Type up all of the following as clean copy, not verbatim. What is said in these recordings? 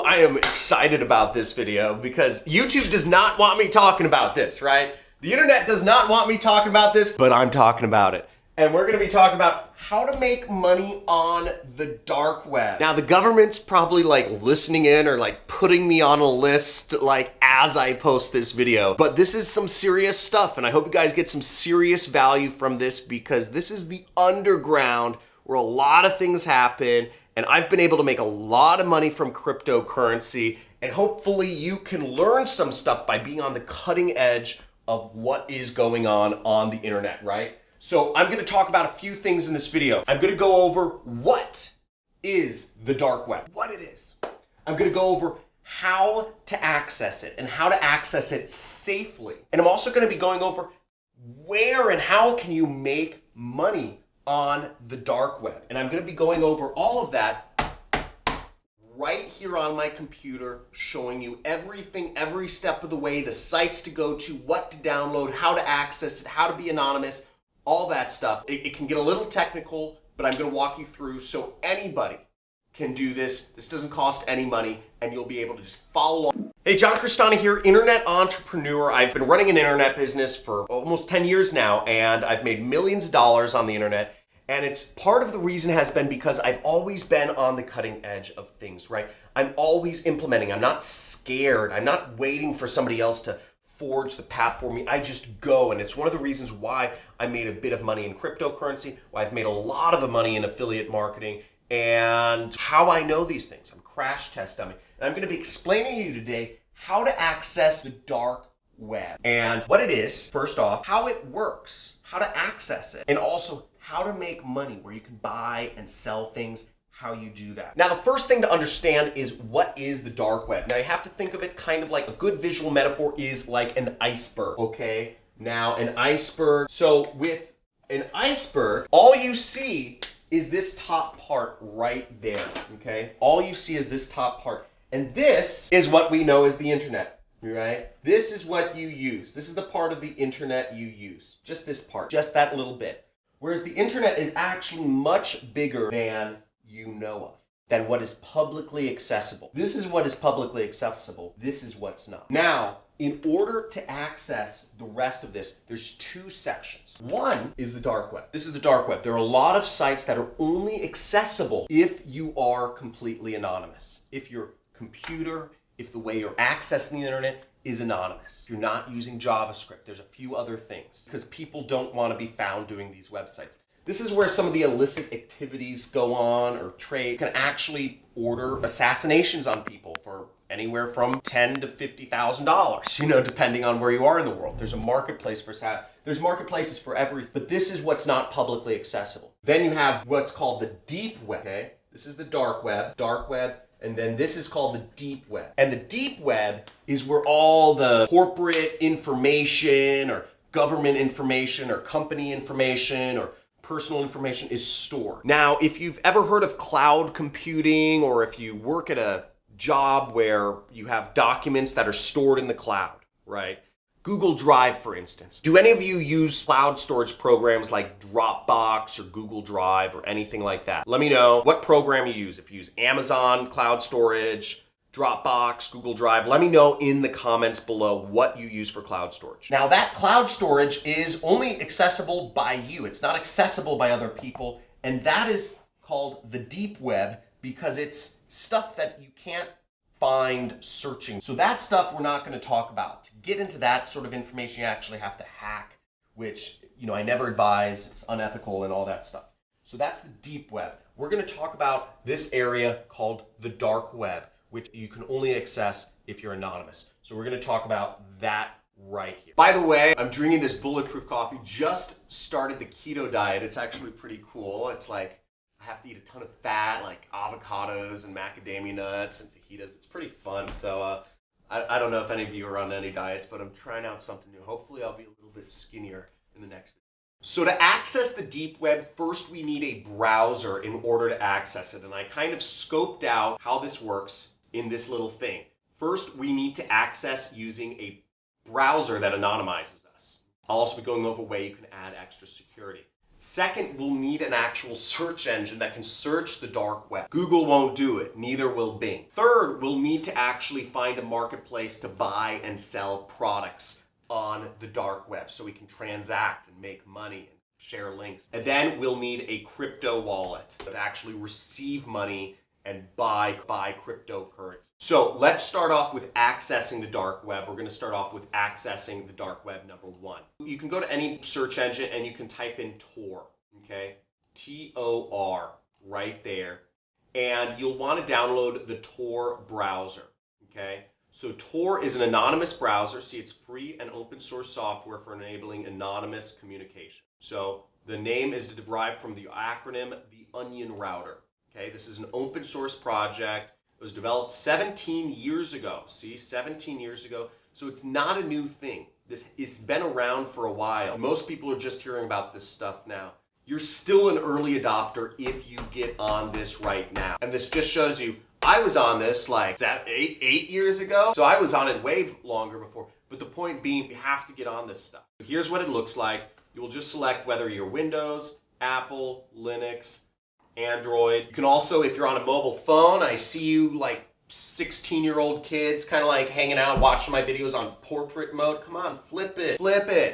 I am excited about this video because YouTube does not want me talking about this, right? The internet does not want me talking about this, but I'm talking about it. And we're gonna be talking about how to make money on the dark web. Now the government's probably like listening in or like putting me on a list like as I post this video. But this is some serious stuff and I hope you guys get some serious value from this because this is the underground where a lot of things happen and I've been able to make a lot of money from cryptocurrency and hopefully you can learn some stuff by being on the cutting edge of what is going on the internet, right? So I'm gonna talk about a few things in this video. I'm gonna go over what is the dark web, what it is. I'm gonna go over how to access it and how to access it safely. And I'm also gonna be going over where and how can you make money on the dark web. And I'm gonna be going over all of that right here on my computer, showing you everything, every step of the way, the sites to go to, what to download, how to access it, how to be anonymous, all that stuff. It can get a little technical, but I'm gonna walk you through so anybody can do this. This doesn't cost any money and you'll be able to just follow along. Hey, John Crestani here, internet entrepreneur. I've been running an internet business for almost 10 years now and I've made millions of dollars on the internet. And it's part of the reason has been because I've always been on the cutting edge of things, right? I'm always implementing. I'm not scared. I'm not waiting for somebody else to forge the path for me. I just go, and it's one of the reasons why I made a bit of money in cryptocurrency, why I've made a lot of money in affiliate marketing, and how I know these things. I'm crash test dummy. And I'm gonna be explaining to you today how to access the dark web and what it is, first off, how it works, how to access it, and also how to make money where you can buy and sell things, how you do that. Now, the first thing to understand is what is the dark web. Now, you have to think of it kind of like a good visual metaphor is like an iceberg, okay? Now, an iceberg, so with an iceberg, all you see is this top part right there, okay? All you see is this top part. And this is what we know as the internet, right? This is what you use. This is the part of the internet you use. Just this part, just that little bit. Whereas the internet is actually much bigger than you know of, than what is publicly accessible. This is what is publicly accessible. This is what's not. Now, in order to access the rest of this, there's two sections. One is the dark web. This is the dark web. There are a lot of sites that are only accessible if you are completely anonymous. If your computer, if the way you're accessing the internet is anonymous. If you're not using JavaScript, there's a few other things because people don't want to be found doing these websites. This is where some of the illicit activities go on or trade. You can actually order assassinations on people for anywhere from $10,000 to $50,000, you know, depending on where you are in the world. There's a marketplace for there's marketplaces for everything, but this is what's not publicly accessible. Then you have what's called the deep web, okay? This is the dark web, and then this is called the deep web. And the deep web is where all the corporate information or government information or company information or personal information is stored. Now, if you've ever heard of cloud computing or if you work at a job where you have documents that are stored in the cloud, right? Google Drive, for instance. Do any of you use cloud storage programs like Dropbox or Google Drive or anything like that? Let me know what program you use. If you use Amazon Cloud Storage, Dropbox, Google Drive, let me know in the comments below what you use for cloud storage. Now that cloud storage is only accessible by you. It's not accessible by other people. And that is called the deep web because it's stuff that you can't find searching. So that stuff we're not going to talk about. To get into that sort of information, you actually have to hack, which, you know, I never advise. It's unethical and all that stuff. So that's the deep web. We're going to talk about this area called the dark web, which you can only access if you're anonymous. So we're going to talk about that right here. By the way, I'm drinking this bulletproof coffee. Just started the keto diet. It's actually pretty cool. It's like I have to eat a ton of fat, like avocados and macadamia nuts and fajitas. It's pretty fun. So I don't know if any of you are on any diets, but I'm trying out something new. Hopefully I'll be a little bit skinnier in the next video. So to access the deep web, first we need a browser in order to access it. And I kind of scoped out how this works in this little thing. First, we need to access using a browser that anonymizes us. I'll also be going over a way you can add extra security. Second, we'll need an actual search engine that can search the dark web. Google won't do it, neither will Bing. Third, we'll need to actually find a marketplace to buy and sell products on the dark web so we can transact and make money and share links. And then we'll need a crypto wallet to actually receive money and buy cryptocurrency. So let's start off with accessing the dark web. We're going to start off with accessing the dark web, number one. You can go to any search engine and you can type in Tor, okay? T-O-R, right there. And you'll want to download the Tor browser, okay? So Tor is an anonymous browser. See, it's free and open source software for enabling anonymous communication. So the name is derived from the acronym, the Onion Router. Okay, this is an open source project. It was developed 17 years ago. See, 17 years ago. So it's not a new thing. This has been around for a while. Most people are just hearing about this stuff now. You're still an early adopter if you get on this right now. And this just shows you, I was on this like eight years ago. So I was on it way longer before. But the point being, you have to get on this stuff. Here's what it looks like. You will just select whether you're Windows, Apple, Linux, Android. You can also, if you're on a mobile phone, I see you like 16-year-old kids kind of like hanging out watching my videos on portrait mode. Come on, flip it.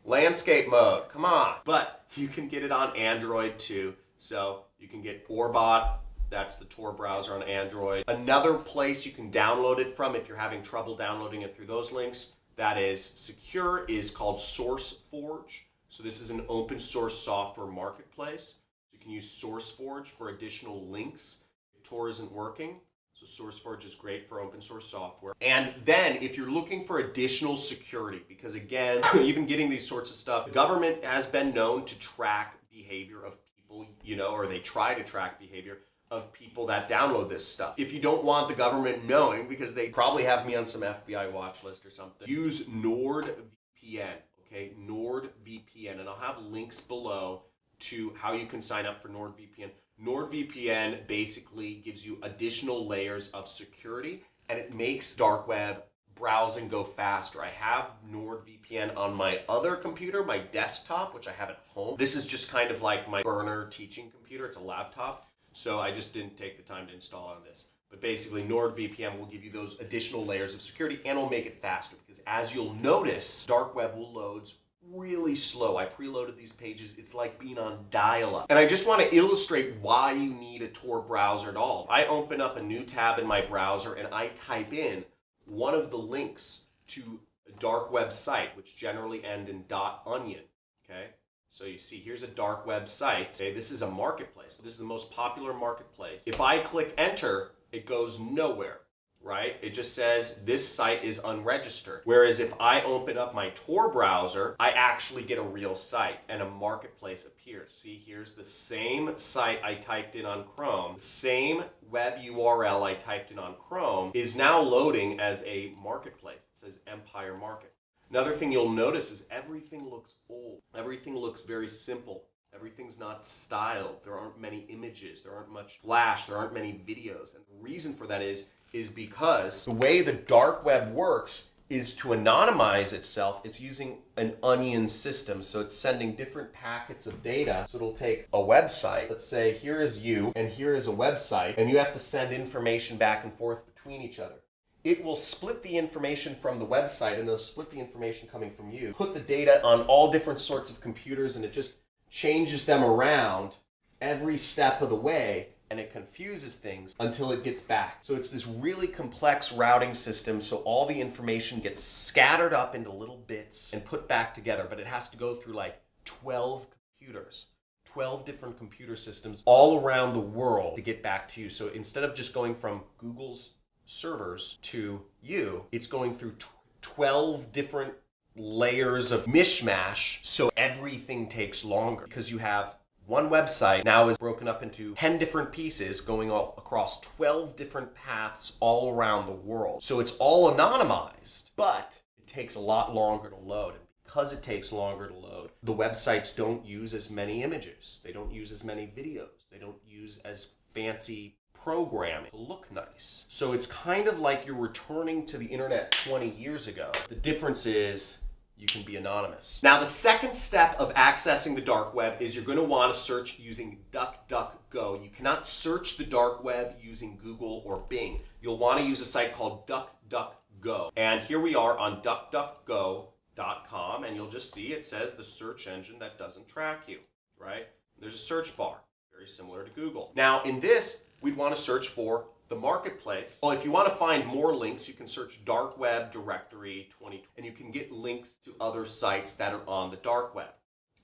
Landscape mode, come on. But you can get it on Android too. So you can get Orbot, that's the Tor browser on Android. Another place you can download it from if you're having trouble downloading it through those links that is secure is called SourceForge. So this is an open source software marketplace. You can use SourceForge for additional links if Tor isn't working. So SourceForge is great for open source software. And then if you're looking for additional security, because again, even getting these sorts of stuff, the government has been known to track behavior of people, or they try to track behavior of people that download this stuff. If you don't want the government knowing, because they probably have me on some FBI watch list or something, use NordVPN, okay? NordVPN, and I'll have links below to how you can sign up for NordVPN. NordVPN basically gives you additional layers of security and it makes dark web browsing go faster. I have NordVPN on my other computer, my desktop, which I have at home. This is just kind of like my burner teaching computer. It's a laptop, so I just didn't take the time to install on this. But basically, NordVPN will give you those additional layers of security and will make it faster because as you'll notice, dark web will load really slow. I preloaded these pages. It's like being on dial-up. And I just want to illustrate why you need a Tor browser at all. I open up a new tab in my browser and I type in one of the links to a dark web site, which generally end in .onion, okay? So you see, here's a dark web site. Okay, this is a marketplace. This is the most popular marketplace. If I click enter, it goes nowhere. Right? It just says this site is unregistered. Whereas if I open up my Tor browser, I actually get a real site and a marketplace appears. See, here's the same site I typed in on Chrome. The same web URL I typed in on Chrome is now loading as a marketplace. It says Empire Market. Another thing you'll notice is everything looks old. Everything looks very simple. Everything's not styled. There aren't many images. There aren't much flash. There aren't many videos. And the reason for that is because the way the dark web works is to anonymize itself. It's using an onion system. So it's sending different packets of data. So it'll take a website. Let's say here is you and here is a website. And you have to send information back and forth between each other. It will split the information from the website and it'll split the information coming from you. Put the data on all different sorts of computers and it just changes them around every step of the way and it confuses things until it gets back. So it's this really complex routing system so all the information gets scattered up into little bits and put back together, but it has to go through like 12 computers. 12 different computer systems all around the world to get back to you. So instead of just going from Google's servers to you, it's going through 12 different layers of mishmash, so everything takes longer because you have one website now is broken up into 10 different pieces going all across 12 different paths all around the world. So it's all anonymized, but it takes a lot longer to load. And because it takes longer to load, the websites don't use as many images. They don't use as many videos. They don't use as fancy programming to look nice. So it's kind of like you're returning to the internet 20 years ago. The difference is you can be anonymous. Now, the second step of accessing the dark web is you're going to want to search using DuckDuckGo. You cannot search the dark web using Google or Bing. You'll want to use a site called DuckDuckGo. And here we are on DuckDuckGo.com, and you'll just see it says the search engine that doesn't track you, right? There's a search bar, very similar to Google. Now, in this, we'd want to search for the marketplace. Well, if you want to find more links, you can search dark web directory 2020, and you can get links to other sites that are on the dark web,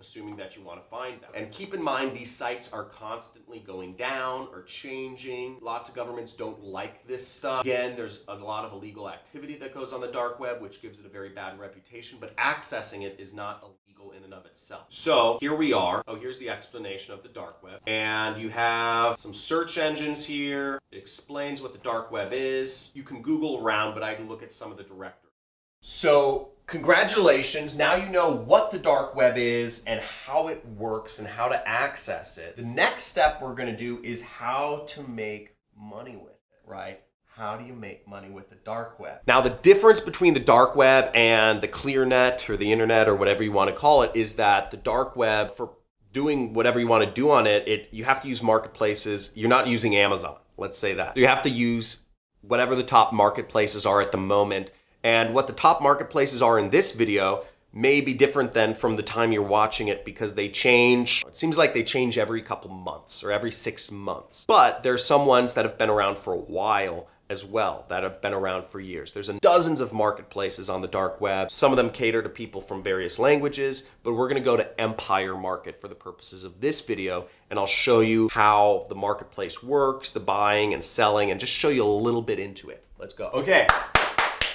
assuming that you want to find them. And keep in mind, these sites are constantly going down or changing. Lots of governments don't like this stuff. Again, there's a lot of illegal activity that goes on the dark web, which gives it a very bad reputation, but accessing it is not illegal in and of itself. So here we are. Oh, here's the explanation of the dark web. And you have some search engines here. It explains what the dark web is. You can Google around, but I can look at some of the directories. So congratulations, now you know what the dark web is and how it works and how to access it. The next step we're going to do is how to make money with it, right? How do you make money with the dark web? Now, the difference between the dark web and the clear net or the internet or whatever you want to call it is that the dark web, for doing whatever you want to do on it, you have to use marketplaces. You're not using Amazon, let's say that. So you have to use whatever the top marketplaces are at the moment. And what the top marketplaces are in this video may be different than from the time you're watching it because they change. It seems like they change every couple months or every 6 months. But there's some ones that have been around for a while as well, that have been around for years. There's dozens of marketplaces on the dark web. Some of them cater to people from various languages, but we're gonna go to Empire Market for the purposes of this video, and I'll show you how the marketplace works, the buying and selling, and just show you a little bit into it. Let's go. Okay.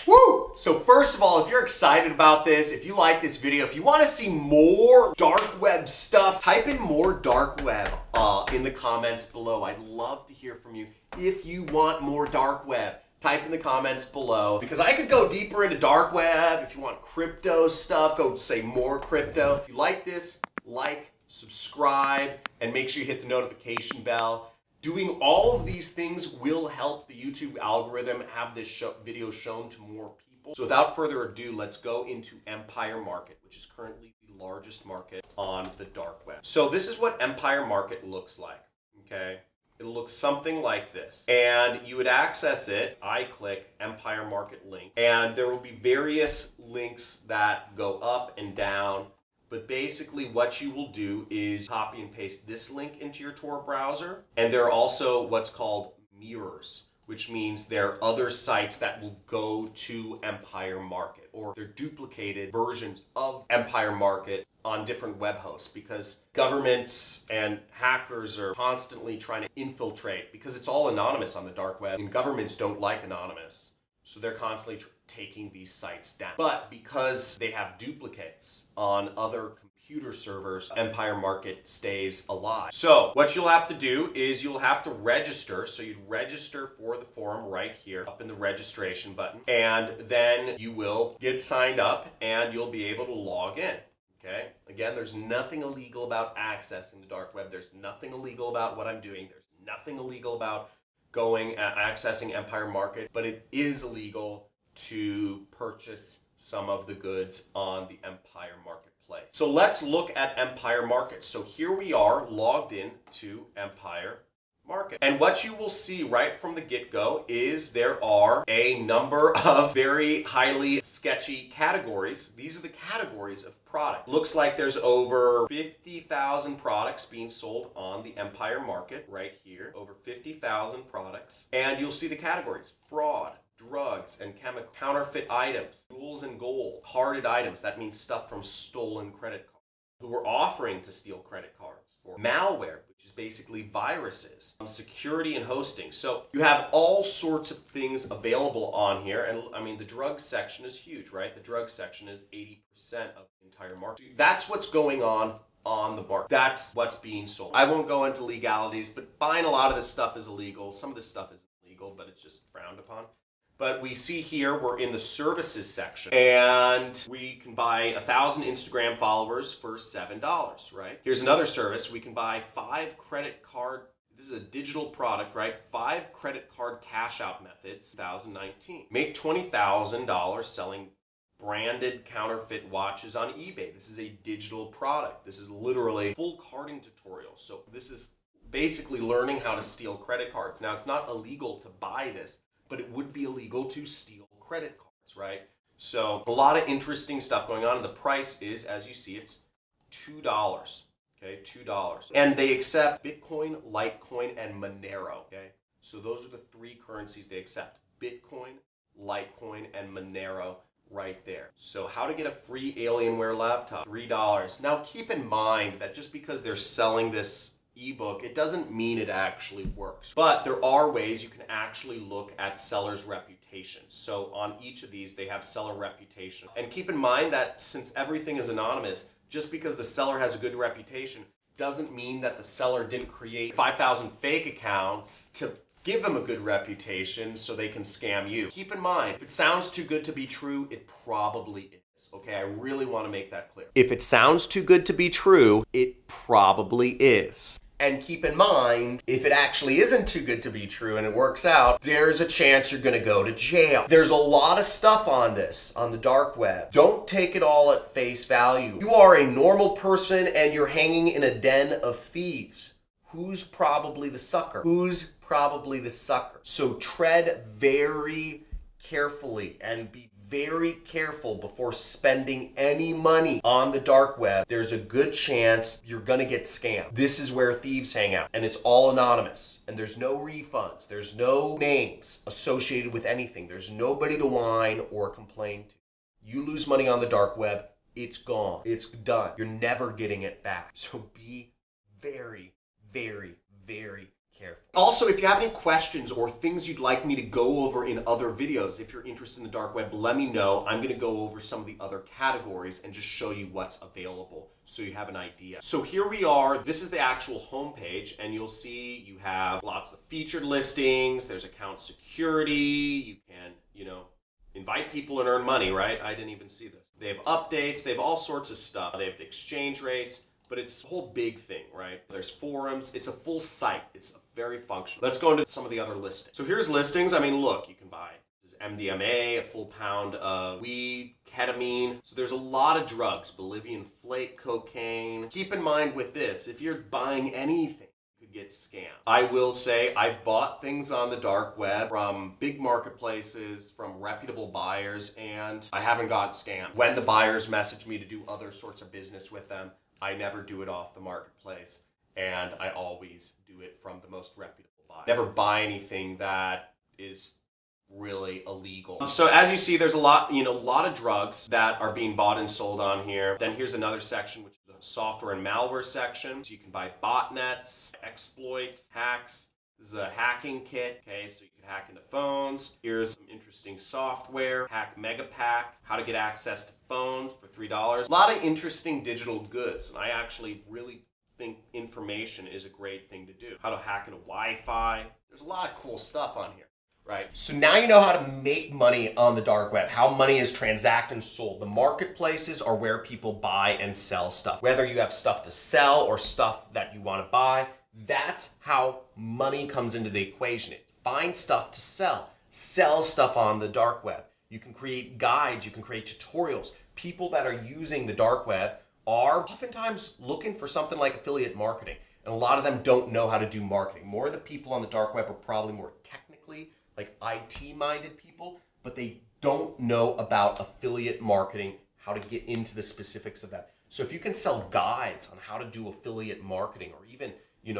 Woo! So first of all, if you're excited about this, if you like this video, if you want to see more dark web stuff, type in more dark web in the comments below. I'd love to hear from you. If you want more dark web, type in the comments below because I could go deeper into dark web. If you want crypto stuff, go say more crypto. If you like this, like, subscribe, and make sure you hit the notification bell. Doing all of these things will help the YouTube algorithm have this video shown to more people. So without further ado, let's go into Empire Market, which is currently the largest market on the dark web. So this is what Empire Market looks like, okay? It'll look something like this. And you would access it. I click Empire Market link, and there will be various links that go up and down. But basically what you will do is copy and paste this link into your Tor browser. And there are also what's called mirrors, which means there are other sites that will go to Empire Market, or they're duplicated versions of Empire Market on different web hosts because governments and hackers are constantly trying to infiltrate because it's all anonymous on the dark web and governments don't like anonymous. So they're constantly taking these sites down. But because they have duplicates on other computer servers, Empire Market stays alive. So what you'll have to do is you'll have to register. So you'd register for the forum right here up in the registration button. And then you will get signed up and you'll be able to log in. Okay? Again, there's nothing illegal about accessing the dark web. There's nothing illegal about what I'm doing. There's nothing illegal about accessing Empire Market, but it is illegal to purchase some of the goods on the Empire Marketplace. So let's look at Empire Market. So here we are logged in to Empire Market. And what you will see right from the get-go is there are a number of very highly sketchy categories. These are the categories of product. Looks like there's over 50,000 products being sold on the Empire Market right here. Over 50,000 products. And you'll see the categories: fraud, drugs and chemical, counterfeit items, jewels and gold, carded items. That means stuff from stolen credit cards. Who are offering to steal credit cards, or malware, which is basically viruses, security and hosting. So you have all sorts of things available on here. And I mean, the drugs section is huge, right? The drugs section is 80% of the entire market. So that's what's going on the market. That's what's being sold. I won't go into legalities, but buying a lot of this stuff is illegal. Some of this stuff is illegal, but it's just frowned upon. But we see here we're in the services section and we can buy 1,000 Instagram followers for $7, right? Here's another service. We can buy 5 credit card, this is a digital product, right? 5 credit card cash out methods, 2019. Make $20,000 selling branded counterfeit watches on eBay. This is a digital product. This is literally full carding tutorial. So this is basically learning how to steal credit cards. Now, it's not illegal to buy this, but it would be illegal to steal credit cards, right? So a lot of interesting stuff going on. And the price is, as you see, it's $2. Okay, $2. And they accept Bitcoin, Litecoin, and Monero. Okay, so those are the three currencies they accept: Bitcoin, Litecoin, and Monero. Right there. So how to get a free Alienware laptop? $3. Now keep in mind that just because they're selling this ebook, it doesn't mean it actually works. But there are ways you can actually look at sellers' reputations. So on each of these, they have seller reputation. And keep in mind that since everything is anonymous, just because the seller has a good reputation doesn't mean that the seller didn't create 5,000 fake accounts to give them a good reputation so they can scam you. Keep in mind, if it sounds too good to be true, it probably is. Okay, I really want to make that clear. If it sounds too good to be true, it probably is. And keep in mind, if it actually isn't too good to be true and it works out, there's a chance you're going to go to jail. There's a lot of stuff on this, on the dark web. Don't take it all at face value. You are a normal person and you're hanging in a den of thieves. Who's probably the sucker? Who's probably the sucker? So tread very carefully and be very careful before spending any money on the dark web. There's a good chance you're gonna get scammed. This is where thieves hang out, and it's all anonymous, and there's no refunds, there's no names associated with anything, there's nobody to whine or complain to. You lose money on the dark web, it's gone, it's done. You're never getting it back. So be very, very, very careful. Also, if you have any questions or things you'd like me to go over in other videos, if you're interested in the dark web, let me know. I'm going to go over some of the other categories and just show you what's available so you have an idea. So here we are. This is the actual homepage, and you'll see you have lots of featured listings. There's account security. You can, invite people and earn money, right? I didn't even see this. They have updates. They have all sorts of stuff. They have the exchange rates. But it's a whole big thing, right? There's forums. It's a full site. It's very functional. Let's go into some of the other listings. So here's listings. I mean, look, you can buy this is MDMA, a full pound of weed, ketamine. So there's a lot of drugs, Bolivian flake, cocaine. Keep in mind with this, if you're buying anything, you could get scammed. I will say I've bought things on the dark web from big marketplaces, from reputable buyers, and I haven't got scammed. When the buyers message me to do other sorts of business with them, I never do it off the marketplace, and I always do it from the most reputable buyer. Never buy anything that is really illegal. So as you see, there's a lot of drugs that are being bought and sold on here. Then here's another section, which is the software and malware section. So you can buy botnets, exploits, hacks. This is a hacking kit, okay, so you can hack into phones. Here's some interesting software, Hack Megapack, how to get access to phones for $3. A lot of interesting digital goods, and I actually really think information is a great thing to do. How to hack into Wi-Fi. There's a lot of cool stuff on here, right? So now you know how to make money on the dark web, how money is transacted and sold. The marketplaces are where people buy and sell stuff. Whether you have stuff to sell or stuff that you want to buy, that's how money comes into the equation. Find stuff to sell stuff on the dark web. You can create guides, you can create tutorials. People that are using the dark web are oftentimes looking for something like affiliate marketing. And a lot of them don't know how to do marketing. More of the people on the dark web are probably more technically, like IT-minded people, but they don't know about affiliate marketing, how to get into the specifics of that. So if you can sell guides on how to do affiliate marketing or even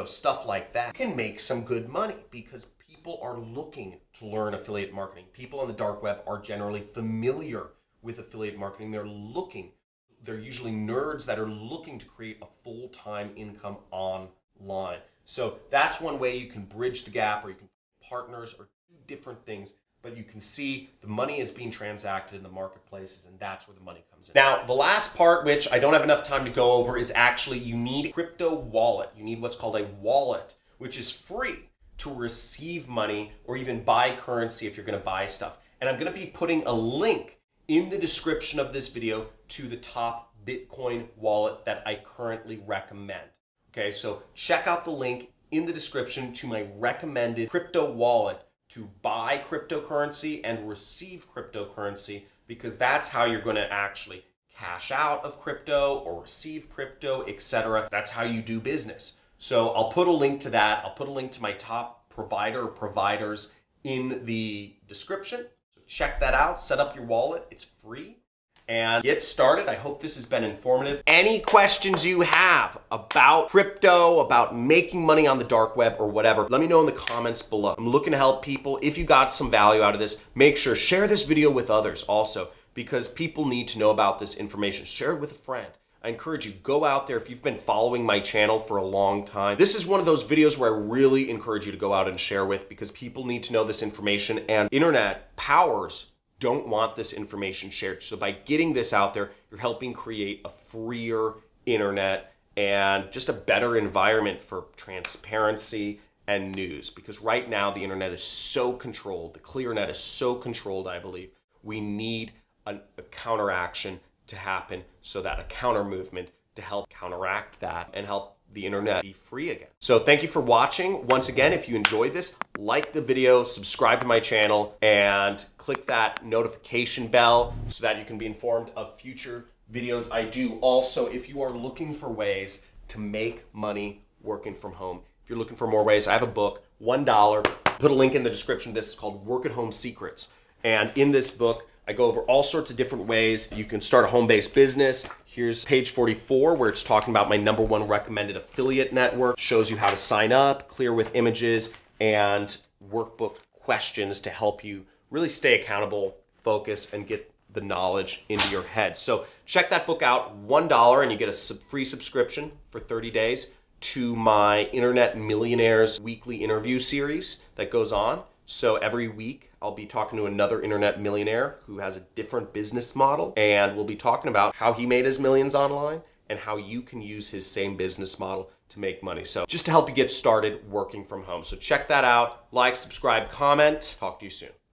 stuff like that, you can make some good money because people are looking to learn affiliate marketing. People on the dark web are generally familiar with affiliate marketing. They're usually nerds that are looking to create a full-time income online. So that's one way you can bridge the gap, or you can partners or do different things. But you can see the money is being transacted in the marketplaces, and that's where the money comes in. Now, the last part, which I don't have enough time to go over, is actually you need a crypto wallet. You need what's called a wallet, which is free to receive money or even buy currency if you're going to buy stuff. And I'm going to be putting a link in the description of this video to the top Bitcoin wallet that I currently recommend. Okay, so check out the link in the description to my recommended crypto wallet to buy cryptocurrency and receive cryptocurrency, because that's how you're going to actually cash out of crypto or receive crypto, etc. That's how you do business. So I'll put a link to that. I'll put a link to my top provider or providers in the description. So check that out. Set up your wallet. It's free. And get started. I hope this has been informative. Any questions you have about crypto, about making money on the dark web or whatever, let me know in the comments below. I'm looking to help people. If you got some value out of this, make sure share this video with others also, because people need to know about this information. Share it with a friend. I encourage you, go out there. If you've been following my channel for a long time, this is one of those videos where I really encourage you to go out and share with, because people need to know this information, and internet powers don't want this information shared. So by getting this out there, you're helping create a freer internet and just a better environment for transparency and news. Because right now the internet is so controlled, the ClearNet is so controlled, I believe. We need a counteraction to happen, so that a counter movement to help counteract that and help the internet be free again. So thank you for watching. Once again, if you enjoyed this, like the video, subscribe to my channel, and click that notification bell so that you can be informed of future videos I do. Also, if you are looking for ways to make money working from home, if you're looking for more ways, I have a book, $1. Put a link in the description. This is called Work at Home Secrets. And in this book, I go over all sorts of different ways you can start a home-based business. Here's page 44, where it's talking about my #1 recommended affiliate network. Shows you how to sign up, clear with images, and workbook questions to help you really stay accountable, focus, and get the knowledge into your head. So check that book out, $1, and you get a free subscription for 30 days to my Internet Millionaires weekly interview series that goes on. So every week I'll be talking to another internet millionaire who has a different business model, and we'll be talking about how he made his millions online and how you can use his same business model to make money. So just to help you get started working from home. So check that out. Like, subscribe, comment. Talk to you soon.